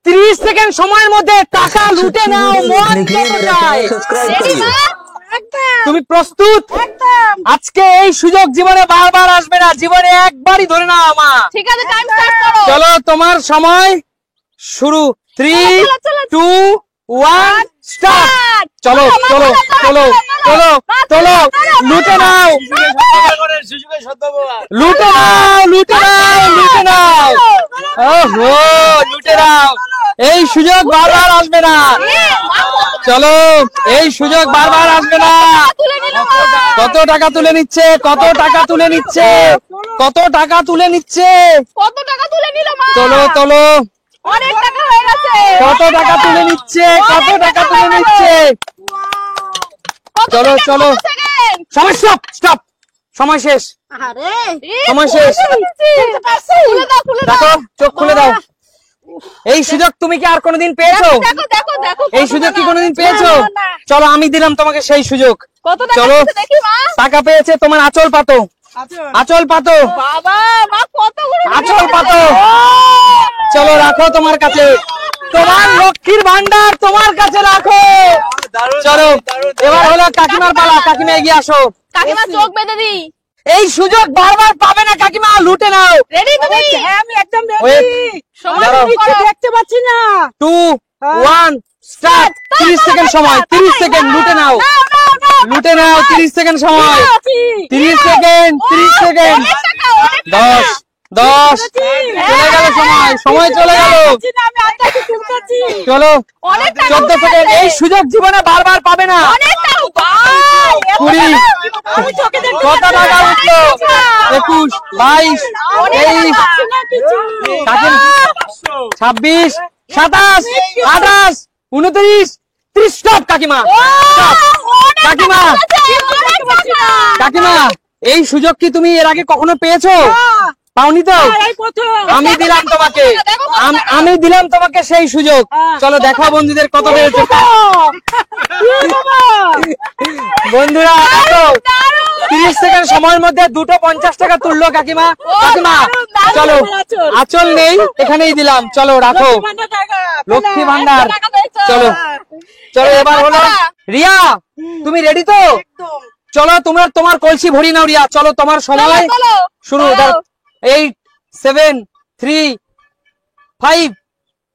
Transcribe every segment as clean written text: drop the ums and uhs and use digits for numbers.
30 second সময়ের মধ্যে টাকা লুটে নাও। তুমি প্রস্তুত? আজকে এই সুযোগ জীবনে বারবার আসবে না, জীবনে একবারই ধরে নাও মা। ঠিক আছে, টাইম স্টার্ট করো। চলো তোমার সময় শুরু। 3 2 1 স্টার্ট। চলো চলো চলো চলো চলো, লুটে নাও লুটে নাও লুটে নাও লুটে নাও। ওহো, লুটে নাও। এই সুযোগ বারবার আসবে না। চলো, এই সুযোগ বারবার আসবে না। কত টাকা তুলে নিচ্ছে, কত টাকা তুলে নিচ্ছে, কত টাকা তুলে নিচ্ছে। কত টাকা তুলে নিল মা? চলো চলো, অনেক টাকা হয়ে গেছে। কত টাকা তুলে নিচ্ছে, কত টাকা তুলে নিচ্ছে। চলো চলো, সময় স্টপ স্টপ, সময় শেষ, আরে সময় শেষ। খুলে দাও, খুলে দাও। দেখো, চোখ খুলে দাও। এই সুযোগ তুমি কি আর কোনোদিন পেয়েছো? দেখো দেখো দেখো, এই সুযোগ কি কোনোদিন পেয়েছো? চলো, আমি দিলাম তোমাকে সেই সুযোগ। কত টাকা চলো, পেয়েছে দেখি মা। টাকা পেয়েছে তোমার আঁচল পাতো, আঁচল পাতো, বাবা, মা কতগুলো আঁচল পাতো। চলো, রাখো তোমার কাছে, তোমার লক্ষ্মীর ভান্ডার তোমার কাছে রাখো। চলো, এবার হলো কাকিমার পালা। কাকিমা এগিয়ে আসো। কাকিমা চোখ বেঁধে দি। এই সুযোগ বারবার পাবে না কাকিমা, লুটে নাও। রেডি তুমি? হ্যাঁ, আমি একদম Wait, সময় দাঁড়াও। শুরু করো। দেখতে পাচ্ছি না। 2 1 স্টার্ট। 30 সেকেন্ড সময়, 30 সেকেন্ড, লুটে নাও লুটে নাও। 30 সেকেন্ড সময়, 30 সেকেন্ড, 30 সেকেন্ড। 10 10 চলে গেল সময়, সময় চলে গেল। আমি আটটাকে তুলতেছি। চলো, অনেক টাকা 14 সেকেন্ড। এই সুযোগ জীবনে বারবার পাবে না। অনেক টাকা। ভাই, 20 আমি চোখে দেখতে কত টাকা উঠলো? 21 22 23 কাকিমা 26 27 28 29 30। স্টপ কাকিমা, স্টপ কাকিমা। কাকিমা, এই সুযোগ কি তুমি এর আগে কখনো পেয়েছো? পাওনি তো? এই প্রথম। আমি দিলাম তোমাকে, আমি দিলাম তোমাকে সেই সুযোগ। চলো দেখাও বন্ধুদের কত পেয়েছো। বন্ধুরা দেখো, 30 সেকেন্ড সময়ের মধ্যে 250 টাকা তুললো কাকিমা। কাকিমা চলো, আঁচল নেই, এখানেই দিলাম। চলো রাখো, লক্ষ্মী ভান্ডার। চলো চলো, এবার হলো রিয়া, তুমি রেডি তো? চলো, তোমরা তোমার কলসি ভরি নাও রিয়া। চলো, তোমার সময় শুরু। 8 7 3 5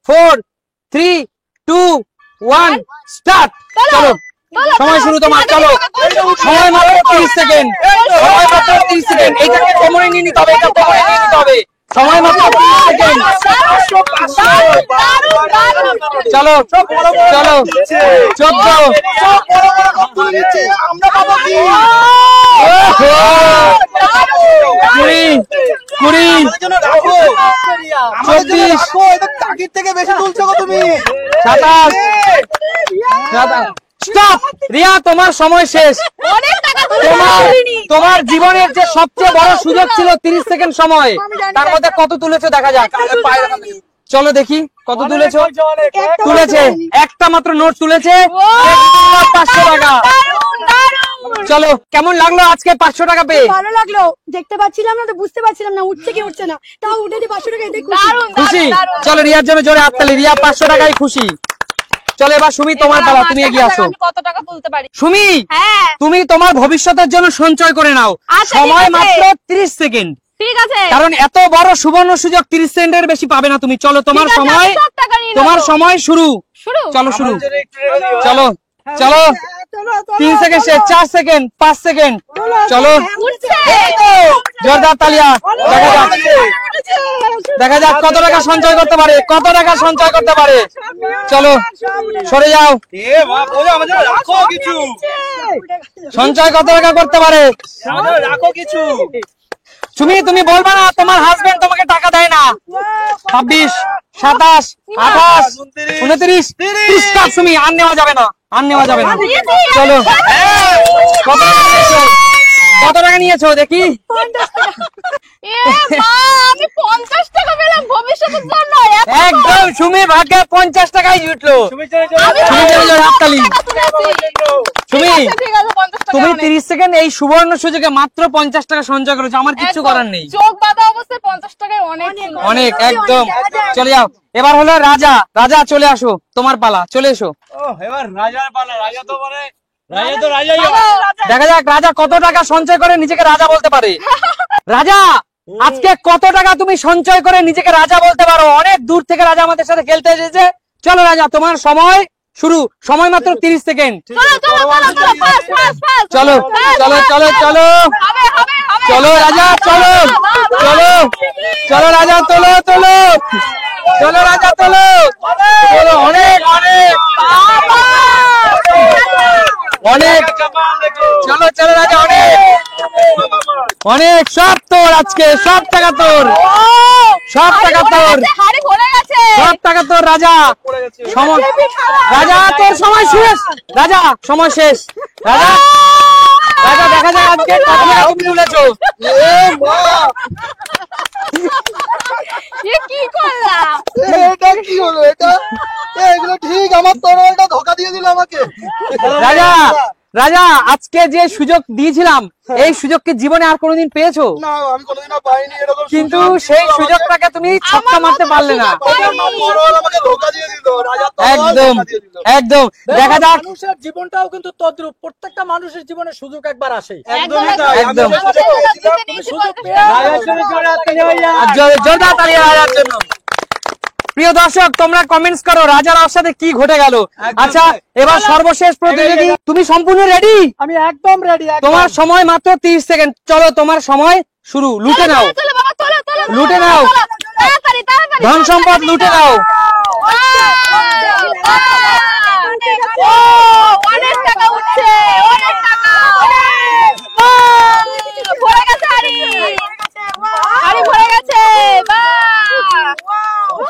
4 3 2 1 স্টার্ট। চলো, সময় শুরু তোমার। চলো, সময় মাত্র 30 সেকেন্ড, সময় মাত্র 30 সেকেন্ড। এটাকে কোমরে নিয়ে নিতে হবে, এটা কোমরে নিয়ে নিতে হবে। সময় মাত্র 30 সেকেন্ড। চলো চলো, 14 20 20 24 তাগিদ থেকে বেশি তুলছো গো তুমি। 27 স্টপ। রিয়া, তোমার সময় শেষ। তোমার জীবনের যে সবচেয়ে বড় সুযোগ ছিল 30 সেকেন্ড সময়, তার মধ্যে কত তুলেছো দেখা যাক। চলো দেখি কত তুলেছো। তুলেছে একটা মাত্র নোট তুলেছে, 500 টাকা। চলো, কেমন লাগলো আজকে 500 টাকা পেয়ে? ভালো লাগলো, দেখতে পাচ্ছিলাম না তো, বুঝতে পারছিলাম না উঠছে কি উঠছে না, তাও উঠেছি 500 টাকা। এতে খুশি? চলো, রিয়ার জন্য জোরে হাততালি। রিয়া 500 টাকায় খুশি। চলো, এবার সুমি তোমার পালা, তুমি এগিয়ে আসো। কত টাকা তুলতে পারি? সুমি, হ্যাঁ, তুমি তোমার ভবিষ্যতের জন্য সঞ্চয় করে নাও। আচ্ছা, সময় ঠিক আছে। মাত্র 30 সেকেন্ড, ঠিক আছে। কারণ এত বড় সুবর্ণ সুযোগ 30 সেকেন্ডের বেশি পাবে না তুমি। চলো, তোমার ঠিক আছে, সময়, আমি সব টাকা নিয়ে নেবো। তোমার সময় শুরু। শুরু। চলো শুরু, চলো চলো। 3 সেকেন্ড শেষ, 4 সেকেন্ড, 5 সেকেন্ড। চলো, উঠছে। জোরদার তালিয়া। দেখা যাক, দেখা যাক কত টাকা সঞ্চয় করতে পারে, কত টাকা সঞ্চয় করতে পারে। চলো, সরে যাও। রাখো কিছু, সঞ্চয় কত টাকা করতে পারে? রাখো কিছু। সুমি, তুমি বলবা না তোমার হাজবেন্ড তোমাকে টাকা দেয় না? 26 27 28 29 30 টাকা। সুমি, আর নেওয়া যাবে না, আর নেওয়া যাবে না। চলো, কত টাকা পেয়েছো? কত টাকা নিয়েছো দেখি? মা, আমি 50 টাকা পেলাম ভবিষ্যতের জন্য। একদম সুমি ভাগ্যে 50 টাকাই জুটলো। সুমি চলে যাও হাততালি। সুমি ঠিক আছে 50 টাকা তুমি অনেক। 30 সেকেন্ড এই সুবর্ণ সুযোগে মাত্র 50 টাকা সঞ্চয় করেছো, আমার কিচ্ছু একদম। করার নেই। চোখ বাঁধা অবস্থায় 50 টাকায় অনেক অনেক একদম। চলে যাও, এবার হলো রাজা। রাজা চলে আসো, তোমার পালা, চলে এসো। এবার রাজার পালা। রাজা তো রাজাই। দেখা যাক রাজা কত টাকা সঞ্চয় করে নিজেকে রাজা বলতে পারে। রাজা আজকে কত টাকা তুমি সঞ্চয় করে নিজেকে রাজা বলতে পারো? অনেক দূর থেকে রাজা আমাদের সাথে খেলতে এসেছে। চলো রাজা, তোমার সময় শুরু। সময় মাত্র 30 সেকেন্ড। চলো চলো চলো চলো ফাস্ট ফাস্ট ফাস্ট চলো চলো চলো চলো হবে হবে হবে চলো রাজা, চলো চলো চলো রাজা, তোলো তোলো, চলো রাজা তোলো তোলো। অনেক অনেক অনেক, চলো চলো রাজা, অনেক অনেক। সব তোর আজকে, সব টাকা তোর, সব টাকা তোর, হাড়ি ভরে গেছে সব টাকা তোর রাজা। সময় রাজা, তোর সময় শেষ। রাজা সময় শেষ। রাজা রাজা দেখা যাক আজকে কত টাকা তুমি তুলেছো। কি করলাম এটা কি হলো? এগুলো ঠিক আমার তরোয়ালটা ধোকা দিয়ে দিল আমাকে। রাজা রাজা আজকে যে সুযোগ দিয়েছিলাম, এই সুযোগ কি জীবনে আর কোনোদিন পেয়েছো? না, আমি কোনোদিনও পাইনি এরকম কিন্তু সুযোগ। সেই সুযোগটাকে তুমি ছক্কা মারতে পারলে না। তরোয়াল আমাকে ধোকা দিয়ে দিল। রাজার তরোয়াল একদম ধোকা দিয়ে দিল। একদম। দেখা যাক মানুষের জীবনটাও কিন্তু তদ্রূপ, প্রত্যেকটা মানুষের জীবনে সুযোগ একবার আসে। একদমই তাই। একদম। আমি সুযোগ পেয়েছিলাম। রাজার জন্য জোরে হাততালি হইয়া। আর জোরদার তালি রাজার জন্য। প্রিয় দর্শক, তোমরা কমেন্টস করো রাজার ওর সাথে কি ঘটে গেল। আচ্ছা, এবার সর্বশেষ প্রতিযোগী, তুমি সম্পূর্ণ রেডি? আমি একদম রেডি। তোমার সময় মাত্র 30 সেকেন্ড। চলো তোমার সময় শুরু। লুটে নাও, চলো বাবা চলো চলো লুটে নাও, তাড়াতাড়ি তাড়াতাড়ি ধন সম্পদ লুটে নাও। ও অনেক টাকা উঠছে, অনেক টাকা ভরে গেছে হাড়ি, হাড়ি ভরে গেছে।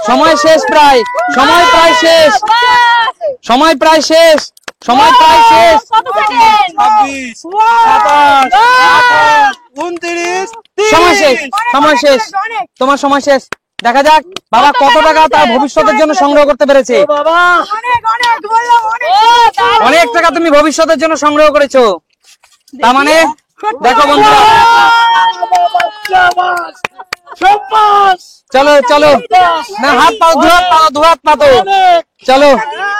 সময় শেষ প্রায়, সময় প্রায় শেষ, সময় প্রায় শেষ, সময় প্রায় শেষ। কত সেকেন্ড? 26, 27, 28, 29, 30। সময় শেষ, সময় শেষ, তোমার সময় শেষ। দেখা যাক বাবা কত টাকা তার ভবিষ্যতের জন্য সংগ্রহ করতে পেরেছে। বাবা অনেক অনেক বললাম অনেক। ও দারুণ। অনেক টাকা তুমি ভবিষ্যতের জন্য সংগ্রহ করেছো। তার মানে দেখো বন্ধুরা, চলো চলো, না হাত পাও, দুহাত পাও, দুহাত পাতো। চলো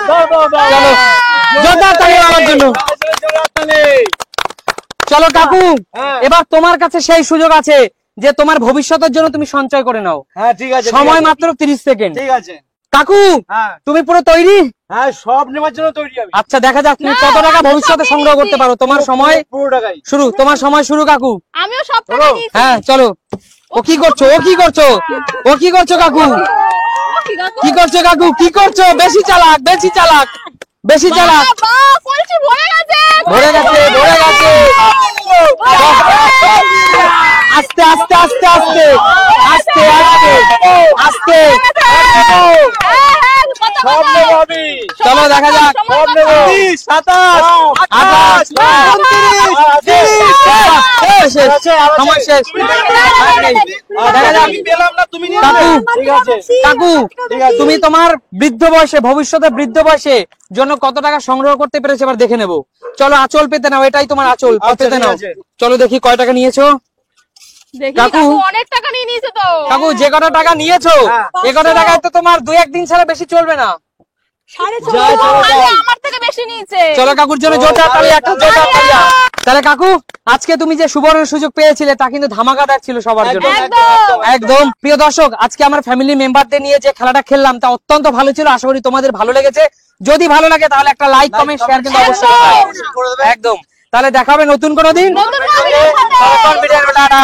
চলো, জোরদার তালি আমার জন্য। জোরে হাততালি। চলো কাকু, হ্যাঁ। এবার তোমার কাছে সেই সুযোগ আছে যে তোমার ভবিষ্যতের জন্য তুমি সঞ্চয় করে নাও। হ্যাঁ ঠিক আছে, সময় মাত্র 30 সেকেন্ড। ঠিক আছে। কাকু হ্যাঁ তুমি পুরো তৈরি? হ্যাঁ, সব নেওয়ার জন্য তৈরি আমি। আচ্ছা দেখা যাক তুমি কত টাকা ভবিষ্যতে সংগ্রহ করতে পারো। তোমার সময় পুরো টাকাই। শুরু, তোমার সময় শুরু কাকু। আমিও সব টাকা নিয়েছি। হ্যাঁ চলো। ও কি করছো, ও কি করছো, ও কি করছো কাকু, কি করছো কাকু, কি করছো? বেশি চালাক, বেশি চালাক, বেশি চালাক। বাবা কলসি ভরে গেছে, ভরে গেছে, ভরে গেছে। আস্তে আস্তে আস্তে আস্তে আস্তে আস্তে আস্তে। সব নেবো আমি। চলো দেখা যাক। সব নেবো। 30, 27, 28, 29, 30। শেষ, সময় শেষ। দেখা যাক। আমি পেলাম না, তুমি নিয়ে কাকু, নাও। ঠিক আছে। কাকু তুমি তোমার বৃদ্ধ বয়সে, ভবিষ্যতে বৃদ্ধ বয়সে জন্য কত টাকা সংগ্রহ করতে পেরেছে এবার দেখে নেবো। চলো আঁচল পেতে নাও, এটাই তোমার আঁচল, আচ্ছা, পেতে ঠিক নাও। আছে। চলো দেখি কয় টাকা নিয়েছো। দেখি কাকু। কাকু অনেক টাকা নিয়ে নিয়েছে তো। কাকু যে কটা টাকা নিয়েছো, হ্যাঁ। এ কটা টাকায় তো তোমার 2-1 দিন ছাড়া বেশি চলবে না। সাড়ে যা, ছয়। চলো, আরে যাও। আমার থেকে বেশি নিয়েছে। চলো কাকুর জন্য জোরদার তালি, একটা জোরদার তালি। তাহলে কাকু আজকে তুমি যে সুবর্ণ সুযোগ পেয়েছিলে তা কিন্তু ধামাকাদার ছিল সবার জন্য। একদম। একদম। প্রিয় দর্শক, আজকে আমার ফ্যামিলি মেম্বারদের নিয়ে যে খেলাটা খেললাম তা অত্যন্ত ভালো ছিল। আশা করি তোমাদের ভালো লেগেছে। যদি ভালো লাগে তাহলে একটা লাইক, কমেন্ট, শেয়ার কিন্তু অবশ্যই করবে। একদম। তাহলে দেখা হবে নতুন কোনো দিন। নতুন কোনো দিনের সাথে। টাটা।